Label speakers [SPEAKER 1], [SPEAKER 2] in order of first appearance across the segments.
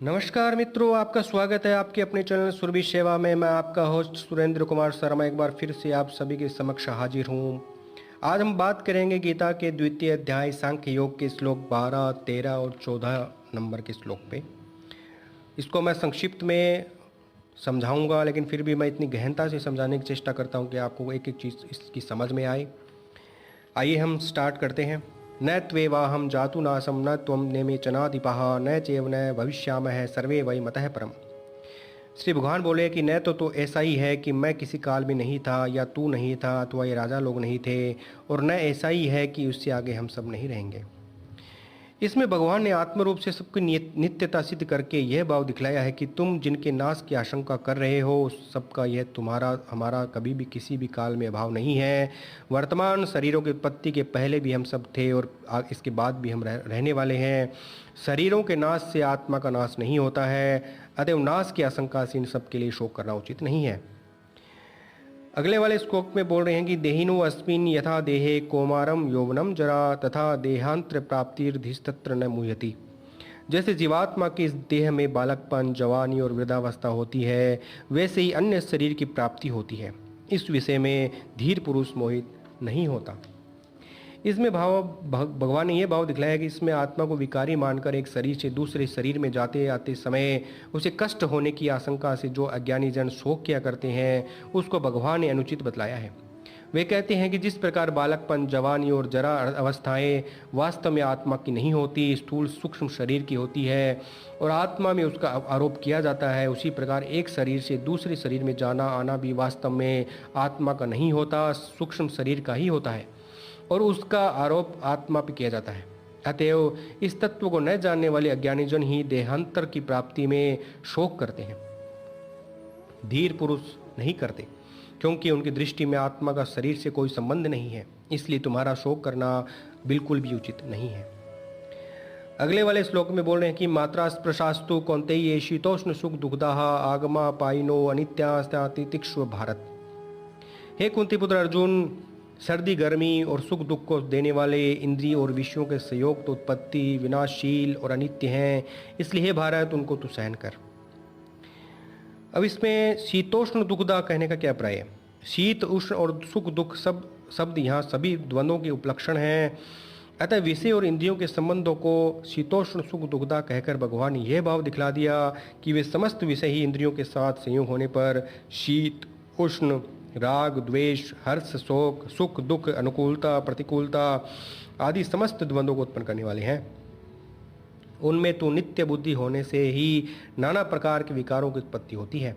[SPEAKER 1] नमस्कार मित्रों, आपका स्वागत है आपके अपने चैनल सुरभि सेवा में। मैं आपका होस्ट सुरेंद्र कुमार शर्मा एक बार फिर से आप सभी के समक्ष हाजिर हूँ। आज हम बात करेंगे गीता के द्वितीय अध्याय सांख्य योग के श्लोक 12, 13 और 14 नंबर के श्लोक पे। इसको मैं संक्षिप्त में समझाऊंगा, लेकिन फिर भी मैं इतनी गहनता से समझाने की चेष्टा करता हूँ कि आपको एक एक चीज़ इसकी समझ में आए। आइए हम स्टार्ट करते हैं। न त्वेवाहम जातु नासम न त्वम नेमिचनादिपः न चैव न भविष्यामः सर्वे वै मतः परम। श्री भगवान बोले कि न तो ऐसा ही है कि मैं किसी काल में नहीं था, या तू नहीं था अथवा ये राजा लोग नहीं थे, और न ऐसा ही है कि उससे आगे हम सब नहीं रहेंगे। इसमें भगवान ने आत्मरूप से सबकी नित्यता सिद्ध करके यह भाव दिखलाया है कि तुम जिनके नाश की आशंका कर रहे हो, सबका यह तुम्हारा हमारा कभी भी किसी भी काल में अभाव नहीं है। वर्तमान शरीरों की उत्पत्ति के पहले भी हम सब थे और इसके बाद भी हम रहने वाले हैं। शरीरों के नाश से आत्मा का नाश नहीं होता है, अतएव नाश की आशंका से इन सब के लिए शोक करना उचित नहीं है। अगले वाले श्लोक में बोल रहे हैं कि देहिनो अस्मिन यथा देहे कौमारम यौवनम जरा तथा देहांतर प्राप्तिर्धिस्तत्र न मुह्यति। जैसे जीवात्मा के इस देह में बालकपन, जवानी और वृद्धावस्था होती है, वैसे ही अन्य शरीर की प्राप्ति होती है। इस विषय में धीर पुरुष मोहित नहीं होता। इसमें भगवान ने यह भाव दिखलाया कि इसमें आत्मा को विकारी मानकर एक शरीर से दूसरे शरीर में जाते आते समय उसे कष्ट होने की आशंका से जो अज्ञानी जन शोक किया करते हैं, उसको भगवान ने अनुचित बतलाया है। वे कहते हैं कि जिस प्रकार बालकपन, जवानी और जरा अवस्थाएं वास्तव में आत्मा की नहीं होती, स्थूल सूक्ष्म शरीर की होती है और आत्मा में उसका आरोप किया जाता है, उसी प्रकार एक शरीर से दूसरे शरीर में जाना आना भी वास्तव में आत्मा का नहीं होता, सूक्ष्म शरीर का ही होता है और उसका आरोप आत्मा पर किया जाता है। अतएव इस तत्व को न जानने वाले अज्ञानी जन ही देहांतर की प्राप्ति में शोक करते हैं, धीर पुरुष नहीं करते, क्योंकि उनकी दृष्टि में आत्मा का शरीर से कोई संबंध नहीं है। इसलिए तुम्हारा शोक करना बिल्कुल भी उचित नहीं है। अगले वाले श्लोक में बोल रहे हैं कि मात्रा स्प्रशास्तु कौन्तेय शीतोष्ण सुख दुग्धाः आगमा पाइनो अनित्यास्ता तितिक्षु भारत। हे कुंती पुत्र अर्जुन, सर्दी, गर्मी और सुख दुख को देने वाले इंद्रिय और विषयों के संयोग तो उत्पत्ति, विनाशशील और अनित्य हैं, इसलिए हे भारत उनको तू सहन कर। अब इसमें शीतोष्ण दुखदा कहने का क्या अभिप्राय है? शीत, उष्ण और सुख दुख सब शब्द यहाँ सभी द्वंद्वों के उपलक्षण हैं। अतः विषय और इंद्रियों के संबंधों को शीतोष्ण सुख दुखदा कहकर भगवान ने यह भाव दिखला दिया कि वे समस्त विषय ही इंद्रियों के साथ संयोग होने पर शीत, उष्ण, राग, द्वेष, हर्ष, शोक, सुख, दुख, अनुकूलता, प्रतिकूलता आदि समस्त द्वंद्वों को उत्पन्न करने वाले हैं। उनमें तो नित्य बुद्धि होने से ही नाना प्रकार के विकारों की उत्पत्ति होती है।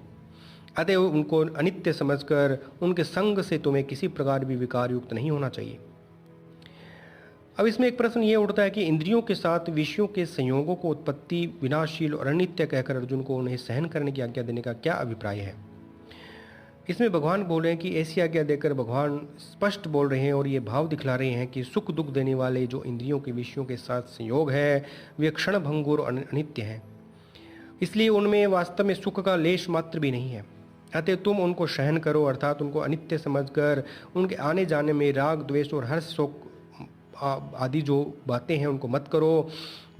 [SPEAKER 1] अतएव उनको अनित्य समझकर उनके संग से तुम्हें किसी प्रकार भी विकार युक्त नहीं होना चाहिए। अब इसमें एक प्रश्न ये उठता है कि इंद्रियों के साथ विषयों के संयोगों को उत्पत्ति, विनाशशील और अनित्य कहकर अर्जुन को उन्हें सहन करने की आज्ञा देने का क्या अभिप्राय है? इसमें भगवान बोल रहे हैं कि ऐसी आज्ञा देकर भगवान स्पष्ट बोल रहे हैं और ये भाव दिखला रहे हैं कि सुख दुख देने वाले जो इंद्रियों के विषयों के साथ संयोग है, वे क्षण भंगुर और अनित्य हैं, इसलिए उनमें वास्तव में सुख का लेश मात्र भी नहीं है। अतः तुम उनको सहन करो, अर्थात उनको अनित्य समझकर उनके आने जाने में राग, द्वेष और हर्ष, शोक आदि जो बातें हैं उनको मत करो।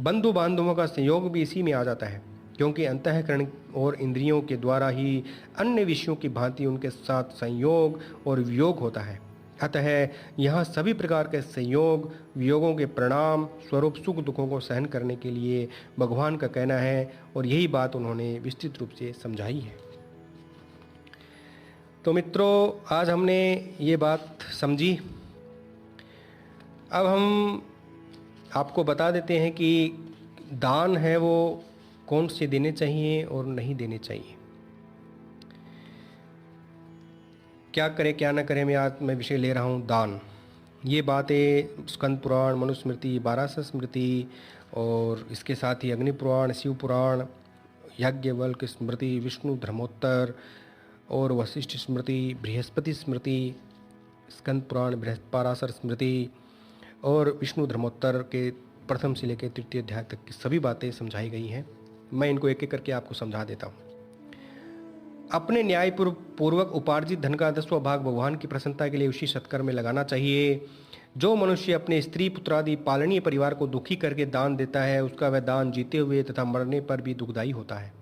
[SPEAKER 1] बंधु बांधवों का संयोग भी इसी में आ जाता है, क्योंकि अंतःकरण और इंद्रियों के द्वारा ही अन्य विषयों की भांति उनके साथ संयोग और वियोग होता है। अतः यहाँ सभी प्रकार के संयोग वियोगों के परिणाम स्वरूप सुख दुखों को सहन करने के लिए भगवान का कहना है, और यही बात उन्होंने विस्तृत रूप से समझाई है। तो मित्रों, आज हमने ये बात समझी। अब हम आपको बता देते हैं कि दान है वो कौन से देने चाहिए और नहीं देने चाहिए, क्या करें क्या ना करें। मैं विषय ले रहा हूँ दान। ये बातें स्कंद पुराण, मनुस्मृति, बारासत स्मृति और इसके साथ ही अग्नि पुराण, शिव पुराण, याज्ञवल्क्य स्मृति, विष्णु धर्मोत्तर और वशिष्ठ स्मृति, बृहस्पति स्मृति, स्कंद पुराण, पाराशर स्मृति और विष्णु धर्मोत्तर के प्रथम से लेकर तृतीय अध्याय तक की सभी बातें समझाई गई हैं। मैं इनको एक एक करके आपको समझा देता हूँ। अपने न्यायपूर्वक उपार्जित धन का 10वां भाग भगवान की प्रसन्नता के लिए उसी सत्कर्म में लगाना चाहिए। जो मनुष्य अपने स्त्री पुत्रादि पालनीय परिवार को दुखी करके दान देता है, उसका वह दान जीते हुए तथा मरने पर भी दुखदायी होता है।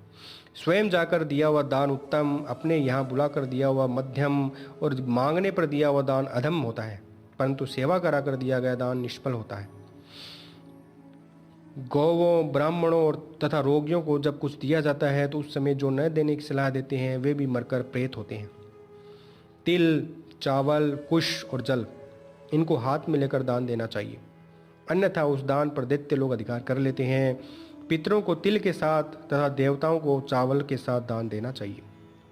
[SPEAKER 1] स्वयं जाकर दिया हुआ दान उत्तम, अपने यहाँ बुलाकर दिया हुआ मध्यम और मांगने पर दिया हुआ दान अधम होता है, परंतु सेवा कराकर दिया गया दान निष्फल होता है। गौवों, ब्राह्मणों और तथा रोगियों को जब कुछ दिया जाता है तो उस समय जो न देने की सलाह देते हैं वे भी मरकर प्रेत होते हैं। तिल, चावल, कुश और जल, इनको हाथ में लेकर दान देना चाहिए, अन्यथा उस दान पर दैत्य लोग अधिकार कर लेते हैं। पितरों को तिल के साथ तथा देवताओं को चावल के साथ दान देना चाहिए,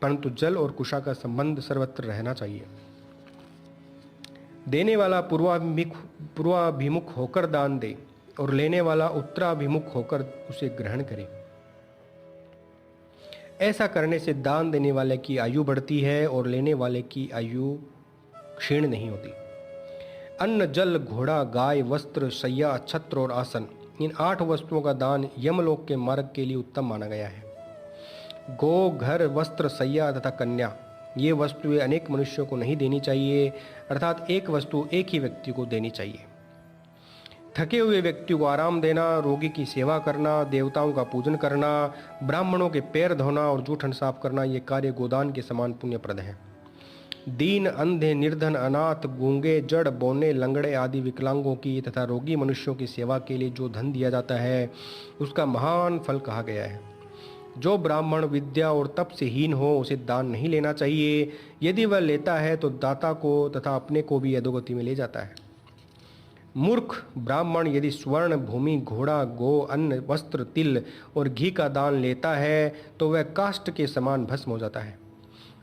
[SPEAKER 1] परंतु जल और कुशा का संबंध सर्वत्र रहना चाहिए। देने वाला पूर्वाभिमुख होकर दान दे और लेने वाला उत्तराभिमुख होकर उसे ग्रहण करे। ऐसा करने से दान देने वाले की आयु बढ़ती है और लेने वाले की आयु क्षीण नहीं होती। अन्न, जल, घोड़ा, गाय, वस्त्र, शैया, छत्र और आसन, इन 8 वस्तुओं का दान यमलोक के मार्ग के लिए उत्तम माना गया है। गो, घर, वस्त्र, शैया तथा कन्या, ये वस्तुएं अनेक मनुष्यों को नहीं देनी चाहिए, अर्थात एक वस्तु एक ही व्यक्ति को देनी चाहिए। थके हुए व्यक्ति को आराम देना, रोगी की सेवा करना, देवताओं का पूजन करना, ब्राह्मणों के पैर धोना और जूठन साफ करना, ये कार्य गोदान के समान पुण्यप्रद है। दीन, अंधे, निर्धन, अनाथ, गूंगे, जड़, बौने, लंगड़े आदि विकलांगों की तथा रोगी मनुष्यों की सेवा के लिए जो धन दिया जाता है उसका महान फल कहा गया है। जो ब्राह्मण विद्या और तप से हीन हो उसे दान नहीं लेना चाहिए। यदि वह लेता है तो दाता को तथा अपने को भी अधोगति में ले जाता है। मूर्ख ब्राह्मण यदि स्वर्ण, भूमि, घोड़ा, गो, अन्न, वस्त्र, तिल और घी का दान लेता है तो वह काष्ठ के समान भस्म हो जाता है।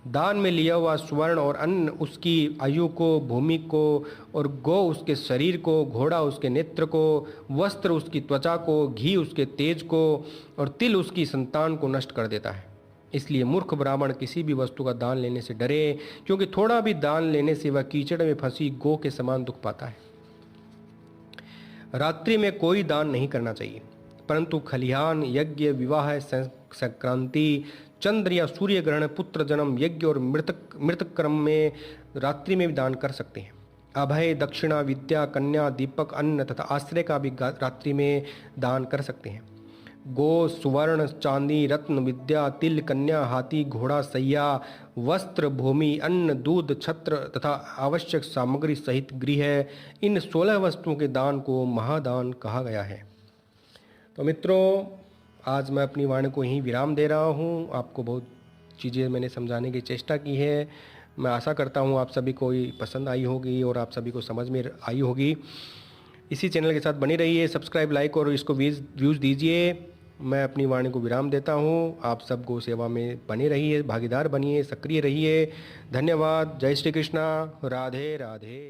[SPEAKER 1] दान में लिया हुआ स्वर्ण और अन्न उसकी आयु को, भूमि को और गो उसके शरीर को, घोड़ा उसके नेत्र को, वस्त्र उसकी त्वचा को, घी उसके तेज को और तिल उसकी संतान को नष्ट कर देता है। इसलिए मूर्ख ब्राह्मण किसी भी वस्तु का दान लेने से डरे, क्योंकि थोड़ा भी दान लेने से वह कीचड़ में फंसी गो के समान दुख पाता है। रात्रि में कोई दान नहीं करना चाहिए, परंतु खलिहान, यज्ञ, विवाह, संक्रांति, चंद्र या सूर्य ग्रहण, पुत्र जन्म, यज्ञ और मृतक कर्म में रात्रि में भी दान कर सकते हैं। अभय, दक्षिणा, विद्या, कन्या, दीपक, अन्न तथा आश्रय का भी रात्रि में दान कर सकते हैं। गो, सुवर्ण, चांदी, रत्न, विद्या, तिल, कन्या, हाथी, घोड़ा, सैया, वस्त्र, भूमि, अन्न, दूध, छत्र तथा आवश्यक सामग्री सहित गृह, इन 16 वस्तुओं के दान को महादान कहा गया है। तो मित्रों, आज मैं अपनी वाणी को यहीं विराम दे रहा हूँ। आपको बहुत चीज़ें मैंने समझाने की चेष्टा की है। मैं आशा करता हूँ आप सभी को पसंद आई होगी और आप सभी को समझ में आई होगी। इसी चैनल के साथ बने रहिए, सब्सक्राइब, लाइक और इसको व्यूज़ दीजिए। मैं अपनी वाणी को विराम देता हूँ। आप सब गौ सेवा में बने रहिए, भागीदार बनिए, सक्रिय रहिए। धन्यवाद। जय श्री कृष्णा। राधे राधे।